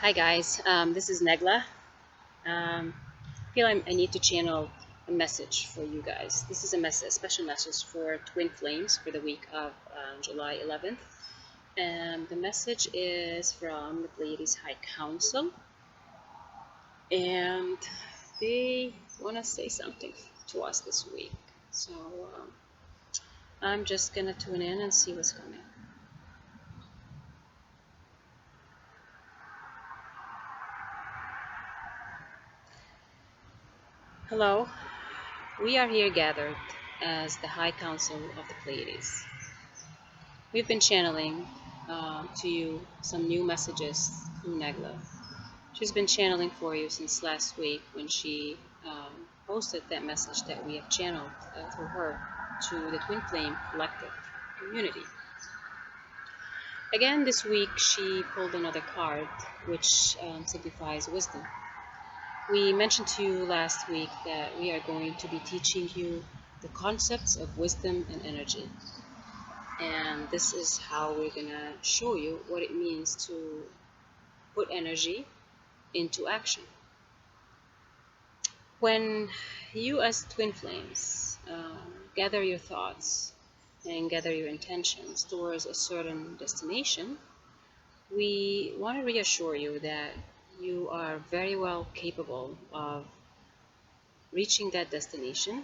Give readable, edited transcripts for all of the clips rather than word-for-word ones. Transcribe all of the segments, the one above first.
Hi guys, this is Negla. I need to channel a message for you guys. This is a special message for Twin Flames for the week of July 11th. And the message is from the Pleiades High Council. And they want to say something to us this week. So I'm just going to tune in and see what's coming. Hello, we are here gathered as the High Council of the Pleiades. We've been channeling to you some new messages through Negla. She's been channeling for you since last week when she posted that message that we have channeled through her to the Twin Flame Collective community. Again, this week she pulled another card which signifies wisdom. We mentioned to you last week that we are going to be teaching you the concepts of wisdom and energy. And this is how we're gonna show you what it means to put energy into action. When you as twin flames gather your thoughts and gather your intentions towards a certain destination, we want to reassure you that you are very well capable of reaching that destination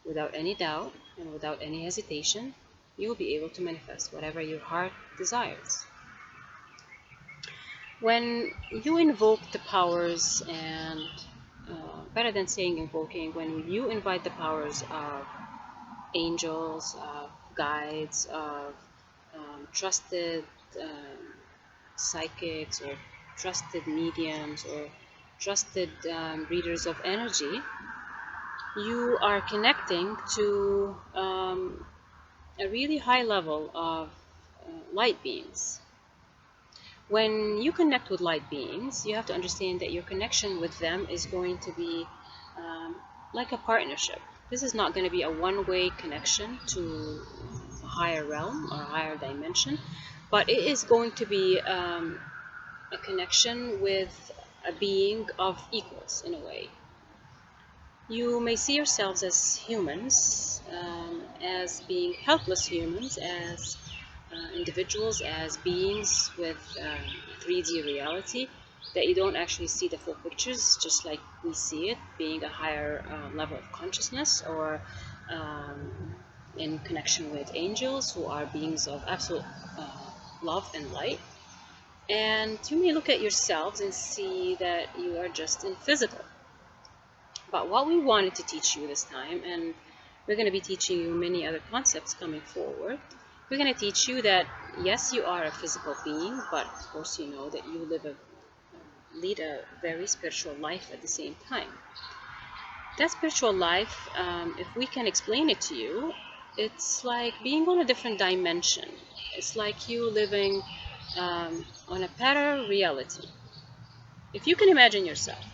without any doubt and without any hesitation. You'll be able to manifest whatever your heart desires. When you invoke the powers and better than saying invoking, when you invite the powers of angels, of guides, of trusted psychics or trusted mediums or trusted readers of energy, you are connecting to a really high level of light beings. When you connect with light beings, you have to understand that your connection with them is going to be like a partnership. This is not going to be a one-way connection to a higher realm or a higher dimension, but it is going to be a connection with a being of equals in a way. You may see yourselves as humans, as being helpless humans, as individuals, as beings with 3D reality, that you don't actually see the full pictures just like we see it, being a higher level of consciousness, or in connection with angels who are beings of absolute love and light. And you may look at yourselves and see that you are just in physical. But what we wanted to teach you this time, and we're going to be teaching you many other concepts coming forward, we're going to teach you that yes, you are a physical being, but of course you know that you lead a very spiritual life at the same time. That spiritual life, if we can explain it to you, it's like being on a different dimension. It's like you living on a parallel reality. If you can imagine yourself,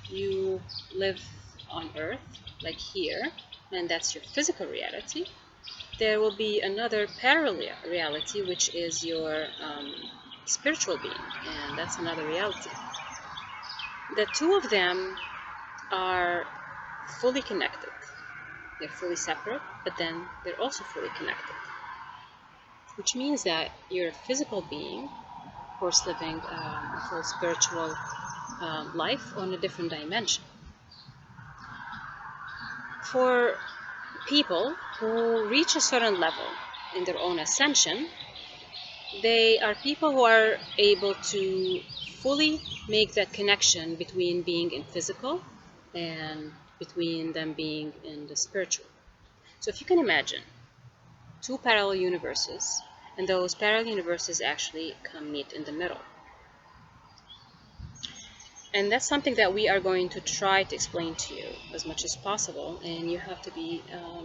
you live on Earth, like here, and that's your physical reality. There will be another parallel reality, which is your spiritual being, and that's another reality. The two of them are fully connected. They're fully separate, but then they're also fully connected, which means that you're a physical being, of course, living a full spiritual life on a different dimension. For people who reach a certain level in their own ascension, they are people who are able to fully make that connection between being in physical and between them being in the spiritual. So if you can imagine two parallel universes, and those parallel universes actually come meet in the middle. And that's something that we are going to try to explain to you as much as possible, and you have to be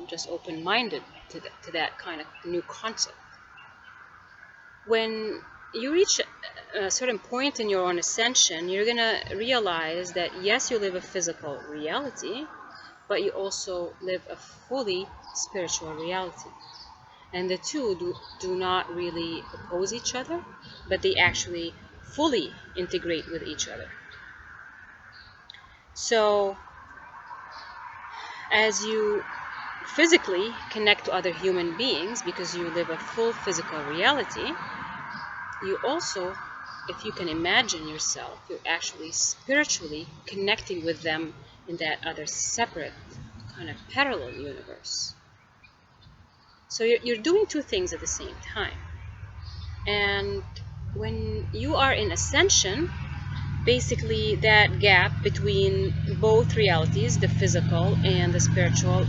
just open-minded to that kind of new concept. When you reach a certain point in your own ascension, you're going to realize that yes, you live a physical reality, but you also live a fully spiritual reality. And the two do not really oppose each other, but they actually fully integrate with each other. So as you physically connect to other human beings, because you live a full physical reality, you also, if you can imagine yourself, you're actually spiritually connecting with them in that other separate kind of parallel universe. So you're doing two things at the same time. And when you are in ascension, basically that gap between both realities, the physical and the spiritual,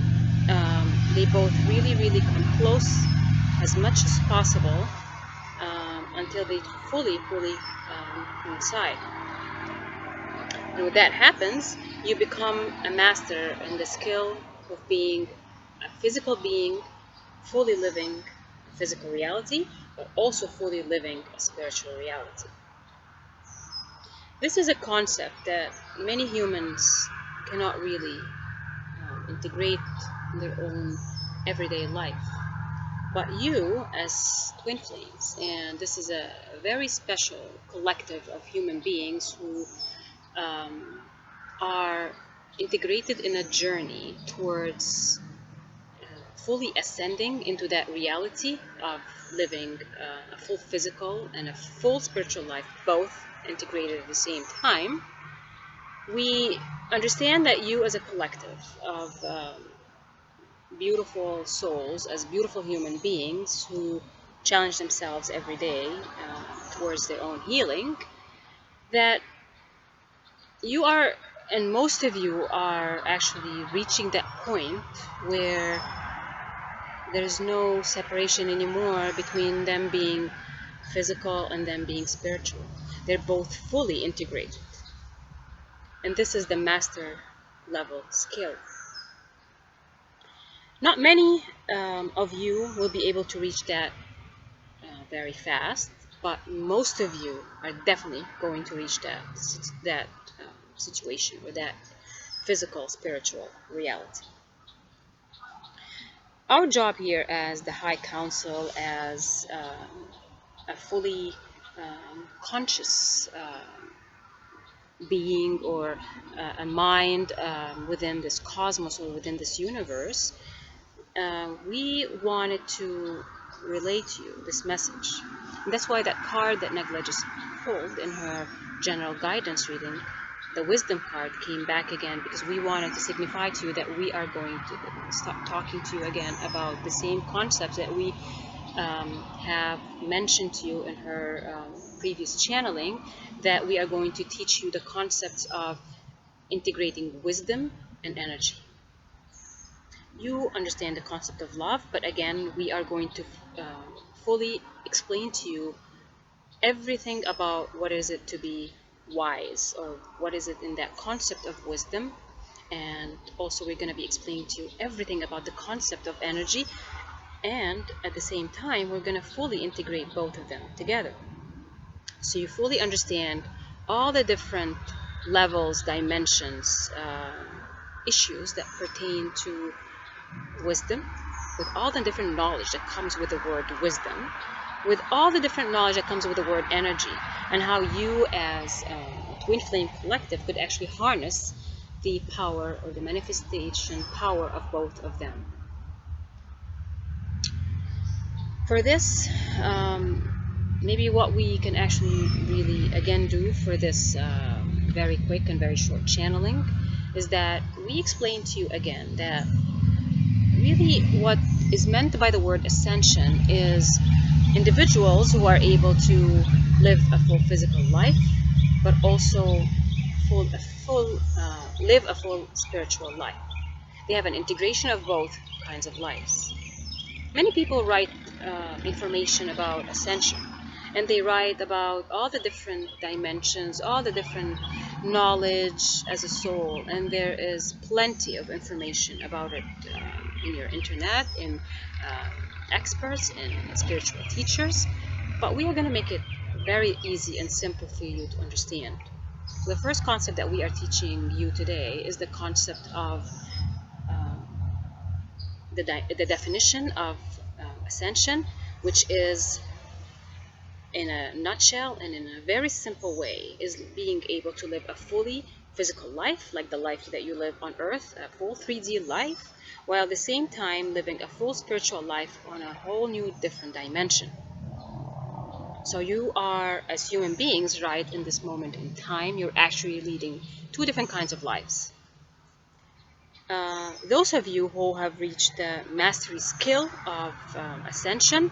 they both really come close as much as possible, until they fully coincide. And when that happens, you become a master in the skill of being a physical being, fully living a physical reality, but also fully living a spiritual reality. This is a concept that many humans cannot really integrate in their own everyday life. But you, as twin flames, and this is a very special collective of human beings who are integrated in a journey towards fully ascending into that reality of living a full physical and a full spiritual life, both integrated at the same time. We understand that you, as a collective of beautiful souls, as beautiful human beings who challenge themselves every day towards their own healing, that you are, and most of you are actually reaching that point where there's no separation anymore between them being physical and them being spiritual. They're both fully integrated. And this is the master level skill. Not many of you will be able to reach that very fast, but most of you are definitely going to reach that situation, or that physical spiritual reality. Our job here as the High Council, as a fully conscious being, or a mind within this cosmos or within this universe, we wanted to relay to you this message. And that's why that card that Negla just pulled in her general guidance reading, the wisdom card, came back again, because we wanted to signify to you that we are going to start talking to you again about the same concepts that we have mentioned to you in her previous channeling, that we are going to teach you the concepts of integrating wisdom and energy. You understand the concept of love, but again, we are going to fully explain to you everything about what is it to be wise, or what is it in that concept of wisdom. And also, we're going to be explaining to you everything about the concept of energy, and at the same time, we're going to fully integrate both of them together, so you fully understand all the different levels, dimensions, issues that pertain to wisdom, with all the different knowledge that comes with the word wisdom, with all the different knowledge that comes with the word energy, and how you, as a twin flame collective, could actually harness the power, or the manifestation power, of both of them. For this, maybe what we can actually really again do for this very quick and very short channeling is that we explain to you again that really what is meant by the word ascension is individuals who are able to live a full physical life, but also live a full spiritual life. They have an integration of both kinds of lives. Many people write information about ascension, and they write about all the different dimensions, all the different knowledge as a soul, and there is plenty of information about it in your internet, in experts, in spiritual teachers, but we are going to make it very easy and simple for you to understand. The first concept that we are teaching you today is the concept of the definition of ascension, which is in a nutshell and in a very simple way, is being able to live a fully physical life, like the life that you live on earth, a full 3D life, while at the same time living a full spiritual life on a whole new different dimension. So you are, as human beings, right in this moment in time, you're actually leading two different kinds of lives. Those of you who have reached the mastery skill of Ascension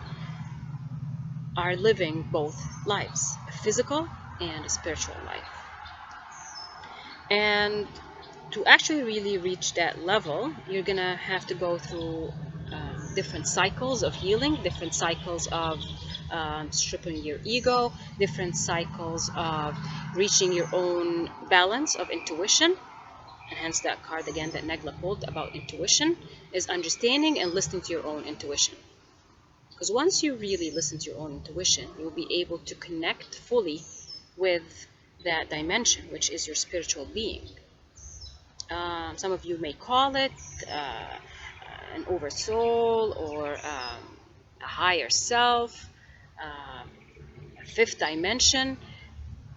are living both lives, a physical and a spiritual life. And to actually really reach that level, you're gonna have to go through different cycles of healing, different cycles of stripping your ego, different cycles of reaching your own balance of intuition. And hence that card again that Negla pulled about intuition is understanding and listening to your own intuition. Because once you really listen to your own intuition, you'll be able to connect fully with that dimension, which is your spiritual being. Some of you may call it an oversoul, or a higher self, a fifth dimension.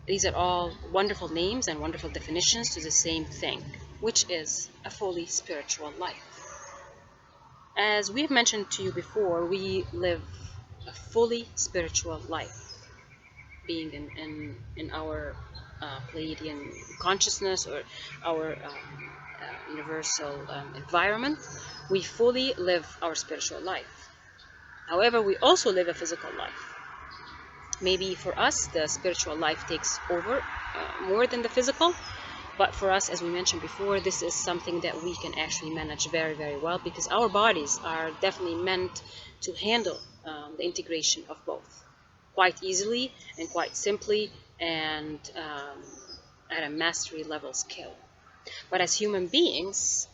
These are all wonderful names and wonderful definitions to the same thing, which is a fully spiritual life. As we've mentioned to you before, we live a fully spiritual life, being in our Pleiadian consciousness, or our universal environment. We fully live our spiritual life. However, we also live a physical life. Maybe for us, the spiritual life takes over more than the physical. But for us, as we mentioned before, this is something that we can actually manage very, very well, because our bodies are definitely meant to handle the integration of both quite easily and quite simply, and at a mastery level skill. But as human beings,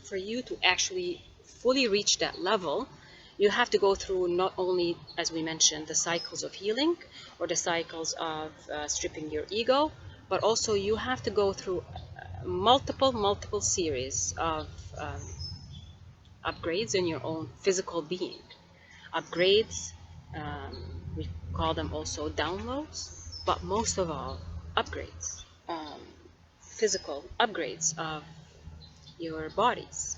for you to actually fully reach that level, you have to go through not only, as we mentioned, the cycles of healing or the cycles of stripping your ego, but also you have to go through multiple series of upgrades in your own physical being. Upgrades, we call them also downloads, but most of all, upgrades, physical upgrades of your bodies.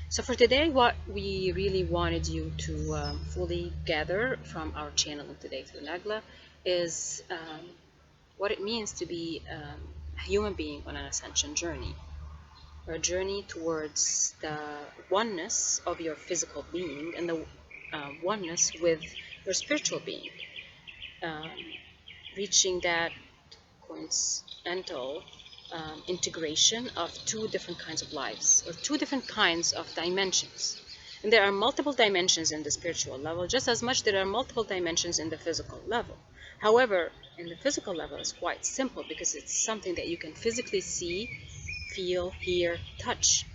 So for today, what we really wanted you to fully gather from our channel today through Nagla is what it means to be a human being on an ascension journey, or a journey towards the oneness of your physical being and the oneness with your spiritual being, um, reaching that coincidental integration of two different kinds of lives, or two different kinds of dimensions. And there are multiple dimensions in the spiritual level, just as much there are multiple dimensions in the physical level. However, in the physical level, it's quite simple because it's something that you can physically see, feel, hear, touch.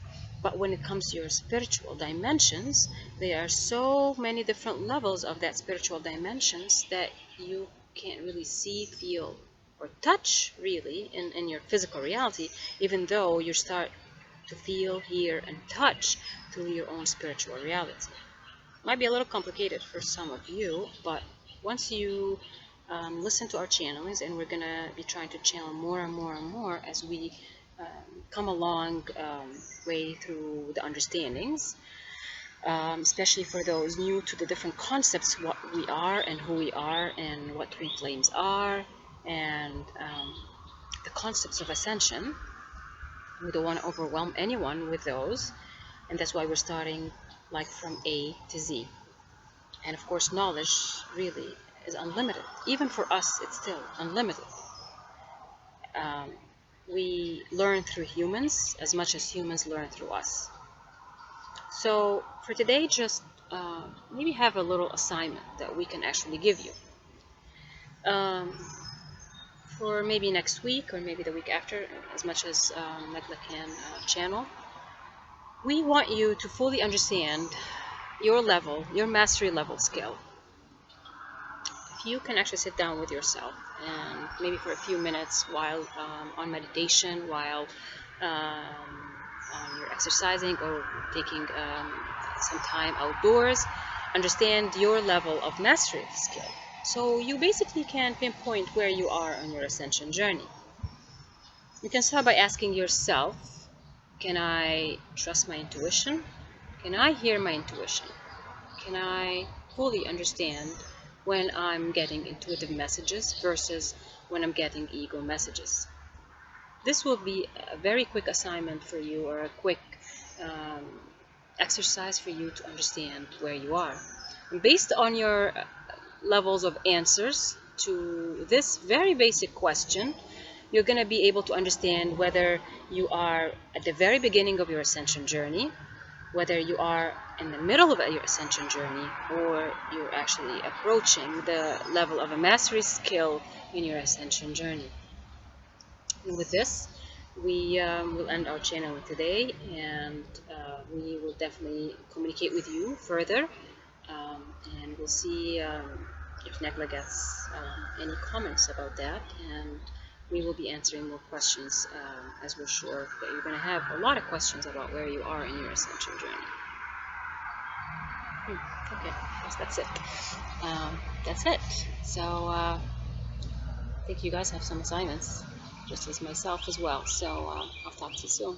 But when it comes to your spiritual dimensions, there are so many different levels of that spiritual dimensions that you can't really see, feel, or touch really in your physical reality, even though you start to feel, hear, and touch through your own spiritual reality. Might be a little complicated for some of you, but once you listen to our channelings, and we're gonna be trying to channel more and more and more as we come along way through the understandings, especially for those new to the different concepts, what we are and who we are and what twin flames are, and the concepts of ascension. We don't want to overwhelm anyone with those, and that's why we're starting like from A to Z. And of course, knowledge really is unlimited. Even for us, it's still unlimited. We learn through humans as much as humans learn through us. So for today, just maybe have a little assignment that we can actually give you. For maybe next week or maybe the week after, as much as Megla can channel, we want you to fully understand your level, your mastery level skill. If you can actually sit down with yourself and maybe for a few minutes while on meditation, while you're exercising or taking some time outdoors, understand your level of mastery of the skill. So you basically can pinpoint where you are on your ascension journey. You can start by asking yourself, can I trust my intuition? Can I hear my intuition? Can I fully understand when I'm getting intuitive messages versus when I'm getting ego messages? This will be a very quick assignment for you, or a quick um, exercise for you to understand where you are. And based on your levels of answers to this very basic question, you're going to be able to understand whether you are at the very beginning of your ascension journey, whether you are in the middle of your ascension journey, or you're actually approaching the level of a mastery skill in your ascension journey. And with this, we will end our channel today, and we will definitely communicate with you further, and we'll see if Nekla gets any comments about that, and we will be answering more questions, as we're sure that you're going to have a lot of questions about where you are in your ascension journey. Okay, yes, that's it. That's it. So I think you guys have some assignments, just as myself as well. So I'll talk to you soon.